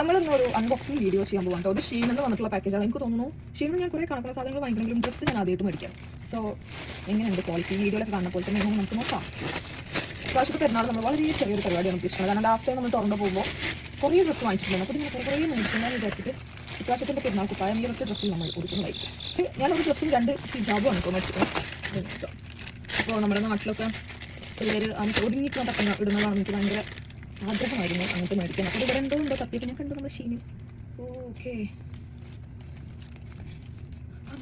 നമ്മളൊന്നൊരു unboxing video ചെയ്യാൻ പോകാം കേട്ടോ. ഒരു ഷീനിൽ നിന്ന് വന്നിട്ടുള്ള പാക്കേജാണ്. എനിക്ക് തോന്നുന്നു ഷീനിൽ ഞാൻ കുറേ കണക്കുള്ള സാധനങ്ങൾ വാങ്ങിക്കണമെങ്കിലും ഡ്രസ്സ് ഞാൻ ആദ്യമായിട്ട് മേടിക്കാം. സോ എങ്ങനെയുണ്ട് ക്വാളിറ്റി വീഡിയോയിലൊക്കെ കാണുന്ന പോലെ തന്നെ നമുക്ക് നോക്കാം. പ്രാവശ്യത്തെ പെരുന്നാൾ നമ്മൾ വളരെ ചെറിയൊരു പരിപാടിയാണ് ഉദ്ദേശിക്കുന്നത്. കാരണം ലാസ്റ്റ് ടൈം നമ്മൾ തുറന്നു പോകുമ്പോൾ കുറേ ഡ്രസ്സ് വാങ്ങിച്ചിട്ടുണ്ട്. അപ്പോൾ ഇങ്ങനെ കുറേ മേടിക്കുന്നതെന്ന് വിചാരിച്ചിട്ട് ഇപ്രാവശ്യത്തിൻ്റെ പെരുന്നാൾ കുപ്പായം ഈ ഒറ്റ ഡ്രസ്സിൽ നമ്മൾ കൊടുക്കുന്നതായിരിക്കും. ഞാനൊരു ഡ്രസ്സും 2 ഹിജാബുമാണ് ഇപ്പോൾ മേടിച്ചത്. അപ്പോൾ നമ്മുടെ നാട്ടിലൊക്കെ പിള്ളേർ ഒതുങ്ങിക്കാൻ പറ്റുന്ന ഇടുന്നതാണ്. എനിക്ക് ഭയങ്കര ആഗ്രഹമായിരുന്നു അങ്ങനത്തെ മേടിക്കാൻ. അപ്പോൾ ഇവിടെ ഉണ്ടോ തപ്പിയിട്ട് ഞാൻ കണ്ടു നമ്മുടെ ഷീന്. ഓക്കെ,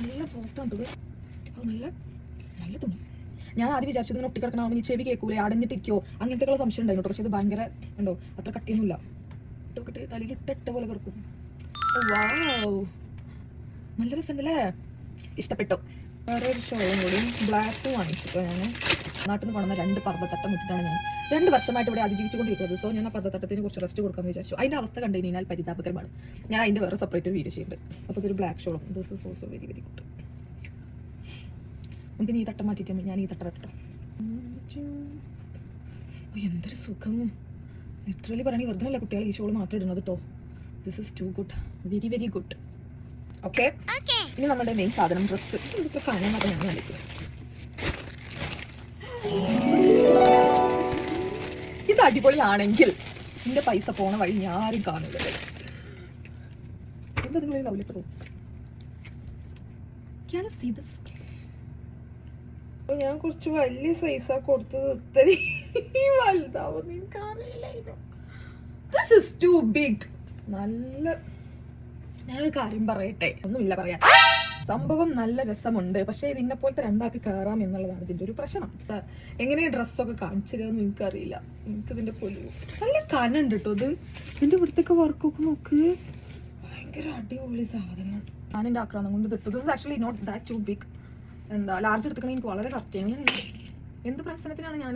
നല്ല സോഫ്റ്റാണ് ഇത്. നല്ല നല്ല തുണി. ഞാൻ ആദ്യം വിചാരിച്ചത് ഇങ്ങനെ ഒട്ടിക്കിടക്കണോ, ഈ ചെവി കേൾക്കൂലേ, അടഞ്ഞിട്ടിരിക്കോ, അങ്ങനത്തെ സംശയം ഉണ്ടായിരുന്നു. പക്ഷെ ഇത് ഭയങ്കര ഉണ്ടോ അത്ര കട്ടിയൊന്നുമില്ല. ഇട്ടൊക്കെ തലയിൽ ഇട്ട പോലെ കിടക്കും. വാവ്, നല്ല രസമുണ്ടല്ലേ, ഇഷ്ടപ്പെട്ടു. വേറെ ഒരു ഷോളും കൂടി ബ്ലാക്ക് വാങ്ങിച്ചിട്ടോ. ഞാൻ നാട്ടിൽ നിന്ന് കൊണ്ടുവന്ന 2 പർദ്ദത്തട്ടം ഇട്ടിട്ടാണ് ഞാൻ 2 വർഷമായിട്ട് ഇവിടെ അതിജീവിച്ചുകൊണ്ടിരിക്കുന്നത്. സോ ഞാൻ ആ പർദ്ദത്തട്ടത്തിന് കുറച്ച് റെസ്റ്റ് കൊടുക്കാമെന്ന് വിചാരിച്ചു. അതിൻ്റെ അവസ്ഥ കണ്ടു കഴിഞ്ഞാൽ പരിതാപകരമാണ്. ഞാൻ അതിൻ്റെ വേറെ സെപ്പറേറ്റ് വീഡിയോ ചെയ്യുന്നുണ്ട്. അപ്പോൾ ഇതൊരു ബ്ലാക്ക് ഷോളും. This is also very very good. നമുക്ക് ഈ തട്ടം മാറ്റിയിട്ട് ഞാൻ ഈ തട്ടം ഇട്ടോ. എന്തൊരു സുഖം. ലിറ്ററലി പറയുകയാണെങ്കിൽ വെറുതെ അല്ല കുട്ടികൾ ഈ ഷോൾ മാത്രം ഇടുന്നത് കേട്ടോ. This is too good, very very good. Okay, ഇനി നമ്മുടെ മെയിൻ സാധനം ഡ്രസ്സ്. ഇതൊക്കെ കാണാൻ മാത്രം ഞാൻ കളിക്കും. ഇത് അടിപൊളിയാണെങ്കിൽ എന്റെ പൈസ പോണ വഴി ഞാൻ ആരും കാണില്ല. എന്താ നിങ്ങൾ love letter? Can you see this? ഞാൻ കുറച്ച് വലിയ സൈസാ കൊടുത്തത്. ഇത്രയും വലുതാവുന്ന എനിക്കറിയില്ലായിരുന്നു. This is too big. നല്ല, ഞാനൊരു കാര്യം പറയട്ടെ, ഒന്നുമില്ല പറയാൻ. സംഭവം നല്ല രസമുണ്ട്. പക്ഷെ ഇതിനെ പോലത്തെ 2 ആക്കി കയറാം എന്നുള്ളതാണ് ഇതിന്റെ ഒരു പ്രശ്നം. എങ്ങനെയാ ഡ്രസ്സൊക്കെ കാണിച്ചിരുന്നു എനിക്കറിയില്ല. എനിക്ക് ഇതിന്റെ പൊലു നല്ല കനുണ്ട് കേട്ടോ. ഇത് ഇതിന്റെ ഇവിടുത്തെ വർക്കൊക്കെ നോക്ക്, ഭയങ്കര അടിപൊളി സാധനം. ഞാൻ എന്റെ ആക്രാന്തം കൊണ്ട് കിട്ടും. This actually not that too big. എന്താ ലാർജ് എടുത്തിക്കണെങ്കിൽ എനിക്ക് വളരെ കറക്റ്റ്. ഞാൻ എന്ത് പ്രശ്നത്തിനാണ് ഞാൻ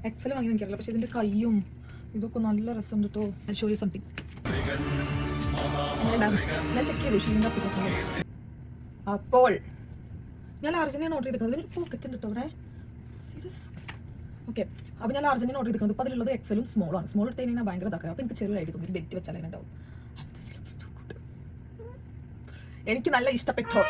എക്സൽ വാങ്ങി എനിക്കറിയില്ല. പക്ഷെ ഇതിന്റെ കയ്യും ഇതൊക്കെ നല്ല രസമുണ്ട് കേട്ടോ. ഞാൻ ഷോ യു സംതിങ്. ഞാൻ ചെക്ക് ചെയ്തു ഷീൻ്റെ അപ്ലിക്കേഷൻ. അപ്പോൾ ഞാൻ ലാർജിനെയാണ് ഓർഡർ ചെയ്തിരിക്കുന്നത്. ഇതിന് പോക്കറ്റ് ഉണ്ട് കേട്ടോ അവിടെ. ഓക്കെ, അപ്പോൾ ഞാൻ ലാർജിനെയാണ് ഓർഡർ ചെയ്തിരിക്കുന്നത്. അപ്പോൾ അതിലുള്ളത് എക്സലും സ്മോളാണ്. സ്മോൾ എടുത്ത് കഴിഞ്ഞാൽ ഭയങ്കര ഇതാക്കുക. അപ്പോൾ എനിക്ക് ചെറിയൊരു തോന്നി ബെൽറ്റ് വെച്ചാൽ അതിനുണ്ടാവും. എനിക്ക് നല്ല ഇഷ്ടപ്പെട്ടോ.